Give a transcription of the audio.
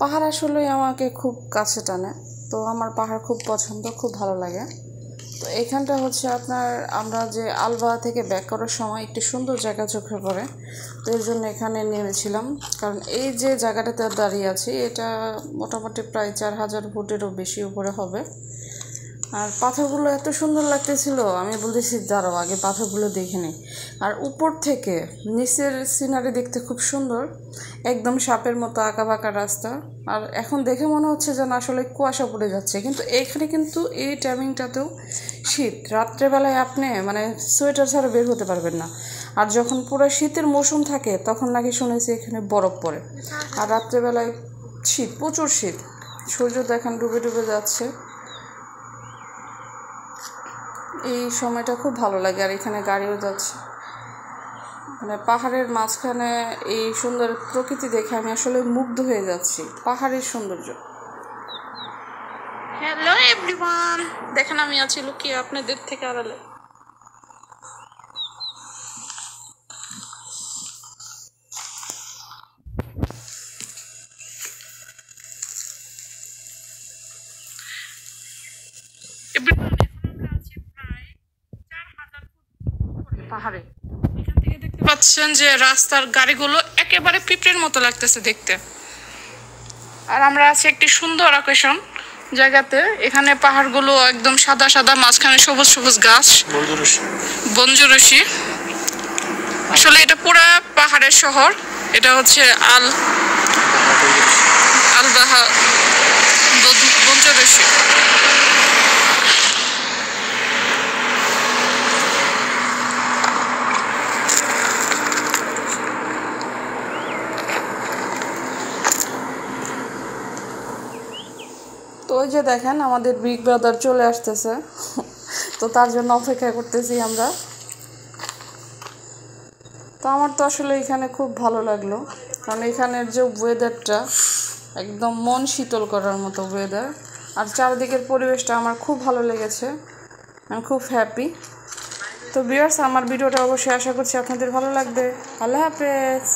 পাহাড় আসলেই আমাকে খুব কাছে টানে। তো আমার পাহাড় খুব পছন্দ, খুব ভালো লাগে। তো এইখানটা হচ্ছে আপনার আমরা যে আলবা থেকে ব্যাক করার সময় একটি সুন্দর জায়গা চোখে পড়ে। তো এর জন্য এখানে নেমেছিলাম, কারণ এই যে জায়গাটাতে দাঁড়িয়ে আছি এটা মোটামুটি প্রায় 4000 ফুটেরও বেশি উপরে হবে। আর পাথরগুলো এত সুন্দর লাগতেছিল, আমি বলতেছি দাঁড়াও আগে পাথরগুলো দেখে নিই। আর উপর থেকে নিচের সিনারি দেখতে খুব সুন্দর, একদম সাপের মতো আঁকা বাঁকা রাস্তা। আর এখন দেখে মনে হচ্ছে যেন আসলে কুয়াশা পড়ে যাচ্ছে, কিন্তু এইখানে কিন্তু এই টাইমিংটাতেও শীত। রাত্রেবেলায় আপনি মানে সোয়েটার ছাড়া বের হতে পারবেন না। আর যখন পুরো শীতের মৌসুম থাকে তখন নাকি শুনেছি এখানে বরফ পড়ে। আর রাত্রেবেলায় শীত, প্রচুর শীত। সূর্য দেখেন ডুবে ডুবে যাচ্ছে। এই সময়টা খুব ভালো লাগে। আর এখানে গাড়িও যাচ্ছে, মানে পাহাড়ের মাঝখানে এই সুন্দর প্রকৃতি দেখে আমি আসলে মুগ্ধ হয়ে যাচ্ছি, পাহাড়ের সৌন্দর্য। হ্যালো এভরিওয়ান, দেখেন আমি আছি লুকিয়ে আপনাদের থেকে আড়ালে। পাহাড়ে এখান থেকে দেখতে পাচ্ছেন যে রাস্তার গাড়িগুলো একেবারে পিঁপড়ের মতো লাগতেছে দেখতে। আর আমরা আছি একটি সুন্দর লোকেশন জায়গাতে। এখানে পাহাড়গুলো একদম সাদা সাদা, মাঝখানে সবুজ সবুজ গাছ, বঞ্জরসি। আসলে এটা পুরা পাহাড়ের শহর। এটা হচ্ছে আলবাহা বঞ্জরসি। তো ওই যে দেখেন আমাদের বিগ ব্রাদার চলে আসতেছে, তো তার জন্য অপেক্ষা করতেছি আমরা। তো আমার তো আসলে এখানে খুব ভালো লাগলো, কারণ এখানের যে ওয়েদারটা একদম মন শীতল করার মতো ওয়েদার। আর চারিদিকের পরিবেশটা আমার খুব ভালো লেগেছে, আমি খুব হ্যাপি। তো ভিউয়ার্স, আমার ভিডিওটা অবশ্যই আশা করছি আপনাদের ভালো লাগবে। আল্লাহ হাফেজ।